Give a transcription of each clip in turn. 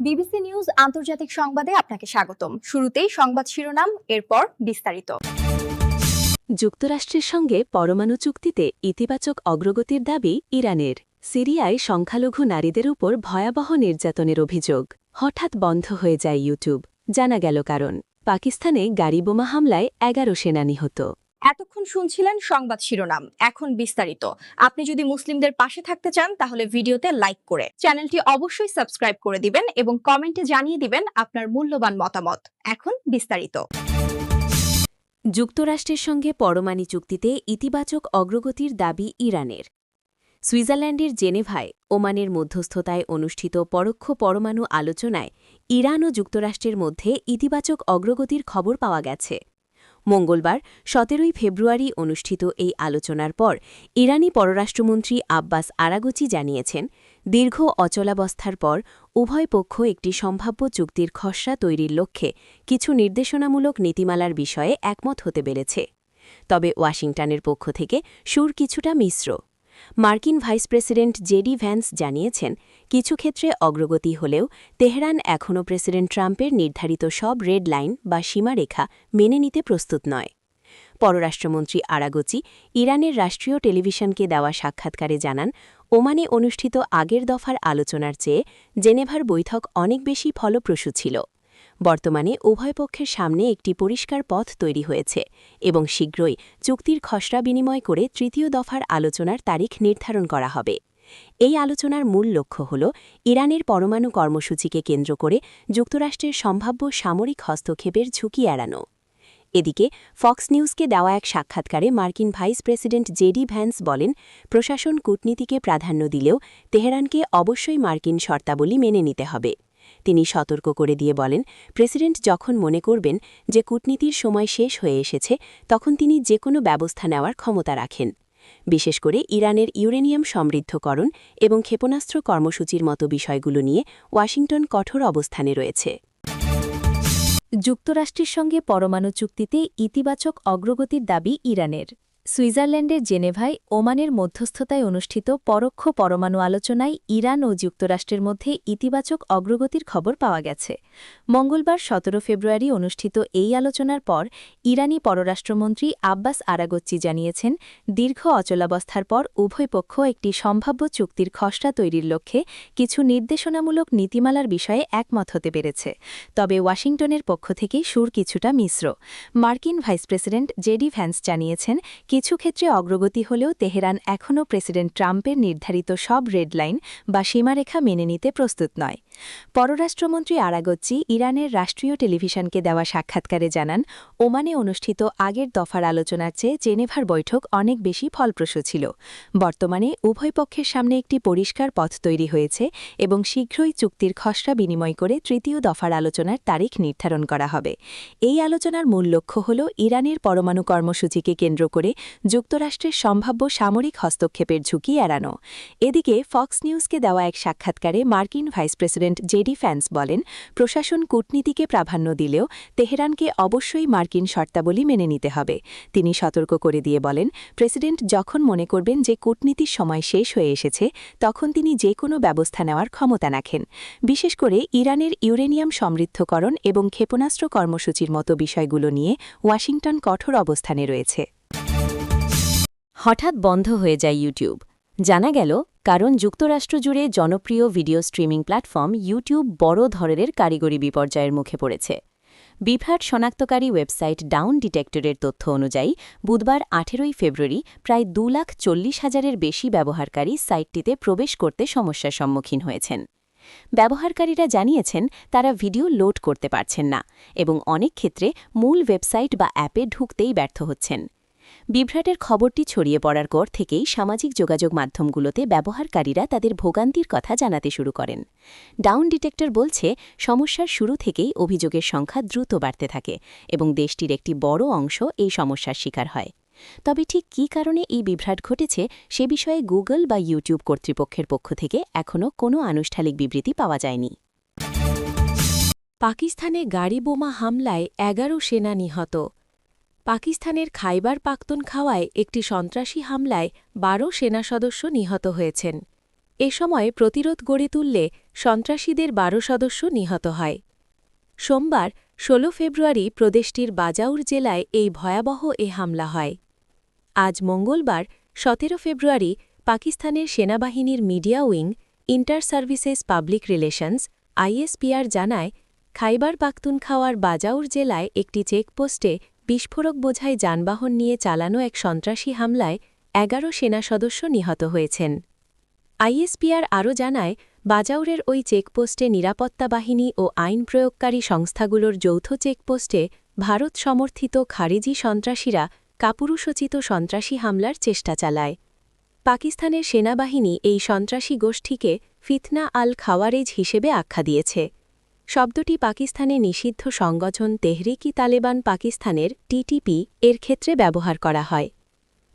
BBC news আন্তর্জাতিক সংবাদে আপনাকে স্বাগতম। শুরুতেই সংবাদ শিরোনাম, এরপর বিস্তারিত। যুক্তরাষ্ট্রের সঙ্গে পরমাণু চুক্তিতে ইতিবাচক অগ্রগতির দাবি ইরানের। সিরিয়ায় সংখ্যালঘু নারীদের উপর ভয়াবহ নির্যাতনের অভিযোগ। হঠাৎ বন্ধ হয়ে যায় ইউটিউব। জানা গেল কারণ। পাকিস্তানে গাড়ি বোমা হামলায় 11 সেনা নিহত। এতক্ষণ শুনছিলেন সংবাদ শিরোনাম, এখন বিস্তারিত। আপনি যদি মুসলিমদের পাশে থাকতে চান তাহলে ভিডিওতে লাইক করে চ্যানেলটি অবশ্যই সাবস্ক্রাইব করে দিবেন এবং কমেন্টে জানিয়ে দিবেন আপনার মূল্যবান মতামত। এখন বিস্তারিত। যুক্তরাষ্ট্রের সঙ্গে পরমাণু চুক্তিতে ইতিবাচক অগ্রগতির দাবি ইরানের। সুইজারল্যান্ডের জেনেভায় ওমানের মধ্যস্থতায় অনুষ্ঠিত পরোক্ষ পরমাণু আলোচনায় ইরান ও যুক্তরাষ্ট্রের মধ্যে ইতিবাচক অগ্রগতির খবর পাওয়া গেছে। মঙ্গলবার 17 ফেব্রুয়ারি অনুষ্ঠিত এই আলোচনার পর ইরানি পররাষ্ট্রমন্ত্রী আব্বাস আরাগচি জানিয়েছেন, দীর্ঘ অচলাবস্থার পর উভয় পক্ষ একটি সম্ভাব্য চুক্তির খসড়া তৈরির লক্ষ্যে কিছু নির্দেশনামূলক নীতিমালার বিষয়ে একমত হতে পেরেছে। তবে ওয়াশিংটনের পক্ষ থেকে সুর কিছুটা মিশ্র। মার্কিন ভাইস প্রেসিডেন্ট জেডি ভ্যান্স জানিয়েছেন, কিছু ক্ষেত্রে অগ্রগতি হলেও তেহরান এখনও প্রেসিডেন্ট ট্রাম্পের নির্ধারিত সব রেড লাইন বা সীমারেখা মেনে নিতে প্রস্তুত নয়। পররাষ্ট্রমন্ত্রী আরাগচি ইরানের রাষ্ট্রীয় টেলিভিশনকে দেওয়া সাক্ষাৎকারে জানান, ওমানে অনুষ্ঠিত আগের দফার আলোচনার চেয়ে জেনেভার বৈঠক অনেক বেশি ফলপ্রসূ ছিল। বর্তমানে উভয় পক্ষের সামনে একটি পরিষ্কার পথ তৈরি হয়েছে এবং শীঘ্রই চুক্তির খসড়া বিনিময় করে তৃতীয় দফার আলোচনার তারিখ নির্ধারণ করা হবে। এই আলোচনার মূল লক্ষ্য হল ইরানের পরমাণু কর্মসূচিকে কেন্দ্র করে যুক্তরাষ্ট্রের সম্ভাব্য সামরিক হস্তক্ষেপের ঝুঁকি এড়ানো। এদিকে ফক্স নিউজকে দেওয়া এক সাক্ষাৎকারে মার্কিন ভাইস প্রেসিডেন্ট জেডি ভ্যান্স বলেন, প্রশাসন কূটনীতিকে প্রাধান্য দিলেও তেহরানকে অবশ্যই মার্কিন শর্তাবলী মেনে নিতে হবে। তিনি সতর্ক করে দিয়ে বলেন, প্রেসিডেন্ট যখন মনে করবেন যে কূটনীতির সময় শেষ হয়ে এসেছে, তখন তিনি যে কোনো ব্যবস্থা নেওয়ার ক্ষমতা রাখেন। বিশেষ করে ইরানের ইউরেনিয়াম সমৃদ্ধকরণ এবং ক্ষেপণাস্ত্র কর্মসূচির মতো বিষয়গুলো নিয়ে ওয়াশিংটন কঠোর অবস্থানে রয়েছে। যুক্তরাষ্ট্রের সঙ্গে পরমাণু চুক্তিতে ইতিবাচক অগ্রগতির দাবি ইরানের। সুইজারল্যান্ডের জেনেভায় ওমানের মধ্যস্থতায় অনুষ্ঠিত পরোক্ষ পরমাণু আলোচনায় ইরান ও যুক্তরাষ্ট্রের মধ্যে ইতিবাচক অগ্রগতির খবর পাওয়া গেছে। মঙ্গলবার 17 ফেব্রুয়ারি অনুষ্ঠিত এই আলোচনার পর ইরানি পররাষ্ট্রমন্ত্রী আব্বাস আরাগচি জানিয়েছেন, দীর্ঘ অচলাবস্থার পর উভয় পক্ষ একটি সম্ভাব্য চুক্তির খসড়া তৈরির লক্ষ্যে কিছু নির্দেশনামূলক নীতিমালার বিষয়ে একমত হতে পেরেছে। তবে ওয়াশিংটনের পক্ষ থেকে সুর কিছুটা মিশ্র। মার্কিন ভাইস প্রেসিডেন্ট জেডি ভ্যান্স জানিয়েছেন, কিছু ক্ষেত্রে অগ্রগতি হলেও তেহরান এখনও প্রেসিডেন্ট ট্রাম্পের নির্ধারিত সব রেড লাইন বা সীমারেখা মেনে নিতে প্রস্তুত নয়। পররাষ্ট্রমন্ত্রী আরাগচি ইরানের রাষ্ট্রীয় টেলিভিশনকে দেওয়া সাক্ষাৎকারে জানান, ওমানে অনুষ্ঠিত আগের দফার আলোচনার চেয়ে জেনেভার বৈঠক অনেক বেশি ফলপ্রসূ ছিল। বর্তমানে উভয় পক্ষের সামনে একটি পরিষ্কার পথ তৈরি হয়েছে এবং শীঘ্রই চুক্তির খসড়া বিনিময় করে তৃতীয় দফার আলোচনার তারিখ নির্ধারণ করা হবে। এই আলোচনার মূল লক্ষ্য হল ইরানের পরমাণু কর্মসূচিকে কেন্দ্র করে যুক্তরাষ্ট্রের সম্ভাব্য সামরিক হস্তক্ষেপের ঝুঁকি এড়ানো। এদিকে ফক্স নিউজকে দেওয়া এক সাক্ষাৎকারে মার্কিন ভাইস প্রেসিডেন্ট জেডি ভ্যান্স বলেন, প্রশাসন কূটনীতিকে প্রাধান্য দিলেও তেহরানকে অবশ্যই মার্কিন শর্তাবলী মেনে নিতে হবে। তিনি সতর্ক করে দিয়ে বলেন, প্রেসিডেন্ট যখন মনে করবেন যে কূটনীতির সময় শেষ হয়ে এসেছে, তখন তিনি যে কোনো ব্যবস্থা নেওয়ার ক্ষমতা রাখেন। বিশেষ করে ইরানের ইউরেনিয়াম সমৃদ্ধকরণ এবং ক্ষেপণাস্ত্র কর্মসূচির মতো বিষয়গুলো নিয়ে ওয়াশিংটন কঠোর অবস্থানে রয়েছে। হঠাৎ বন্ধ হয়ে যায় ইউটিউব। জানা গেল কারণ যুক্তরাষ্ট্র জুড়ে জনপ্রিয় ভিডিও স্ট্রিমিং প্ল্যাটফর্ম ইউটিউব বড় ধরনের কারিগরি বিপর্যয়ের মুখে পড়েছে। বিভ্রাট শনাক্তকারী ওয়েবসাইট ডাউন ডিটেক্টরের তথ্য অনুযায়ী বুধবার 18 ফেব্রুয়ারি প্রায় 2,40,000-এর বেশি ব্যবহারকারী সাইটটিতে প্রবেশ করতে সমস্যার সম্মুখীন হয়েছেন। ব্যবহারকারীরা জানিয়েছেন, তারা ভিডিও লোড করতে পারছেন না এবং অনেক ক্ষেত্রে মূল ওয়েবসাইট বা অ্যাপে ঢুকতেই ব্যর্থ হচ্ছেন। বিভ্রাটের খবরটি ছড়িয়ে পড়ার পর থেকেই সামাজিক যোগাযোগ মাধ্যমগুলোতে ব্যবহারকারীরা তাদের ভোগান্তির কথা জানাতে শুরু করেন। ডাউন ডিটেক্টর বলছে, সমস্যার শুরু থেকেই অভিযোগের সংখ্যা দ্রুত বাড়তে থাকে এবং দেশটির একটি বড় অংশ এই সমস্যার শিকার হয়। তবে ঠিক কী কারণে এই বিভ্রাট ঘটেছে সে বিষয়ে গুগল বা ইউটিউব কর্তৃপক্ষের পক্ষ থেকে এখনও কোনো আনুষ্ঠানিক বিবৃতি পাওয়া যায়নি। পাকিস্তানে গাড়ি বোমা হামলায় 11 সেনা নিহত। পাকিস্তানের খাইবার পাখতুনখাওয়ায় একটি সন্ত্রাসী হামলায় 12 সেনা সদস্য নিহত হয়েছেন। এ সময় প্রতিরোধ গড়ে তুললে সন্ত্রাসীদের ১২ সদস্য নিহত হয়। সোমবার ১৬ ফেব্রুয়ারি প্রদেশটির বাজাউর জেলায় এই ভয়াবহ হামলা হয়। আজ মঙ্গলবার ১৭ ফেব্রুয়ারি পাকিস্তানের সেনাবাহিনীর media wing inter services public relations ISPR জানায়, খাইবার পাখতুনখাওয়ার বাজাউর জেলায় একটি চেকপোস্টে বিস্ফোরক বোঝাই যানবাহন নিয়ে চালানো এক সন্ত্রাসী হামলায় ১১ সেনা সদস্য নিহত হয়েছেন। আইএসপিআর আরও জানায়, বাজাউরের ওই চেকপোস্টে নিরাপত্তা বাহিনী ও আইন প্রয়োগকারী সংস্থাগুলোর যৌথ চেকপোস্টে ভারত সমর্থিত খারেজি সন্ত্রাসীরা কাপুরুষোচিত সন্ত্রাসী হামলার চেষ্টা চালায়। পাকিস্তানের সেনাবাহিনী এই সন্ত্রাসী গোষ্ঠীকে ফিতনা আল খাওয়ারেজ হিসেবে আখ্যা দিয়েছে। শব্দটি পাকিস্তানে নিষিদ্ধ সংগঠন তেহরিকি তালেবান পাকিস্তানের টিটিপি এর ক্ষেত্রে ব্যবহার করা হয়।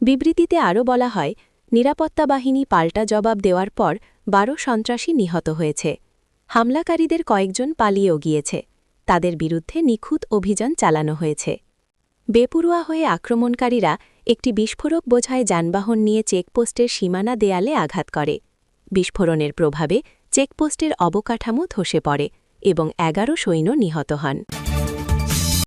বিবৃতিতে আরও বলা হয়, নিরাপত্তা বাহিনী পাল্টা জবাব দেওয়ার পর ১২ সন্ত্রাসী নিহত হয়েছে। হামলাকারীদের কয়েকজন পালিয়েও গিয়েছে। তাদের বিরুদ্ধে নিখুঁত অভিযান চালানো হয়েছে। বেপরোয়া হয়ে আক্রমণকারীরা একটি বিস্ফোরক বোঝাই যানবাহন নিয়ে চেকপোস্টের সীমানা দেয়ালে আঘাত করে। বিস্ফোরণের প্রভাবে চেকপোস্টের অবকাঠামো ধসে পড়ে এবং ১১ সৈন্য নিহত হন।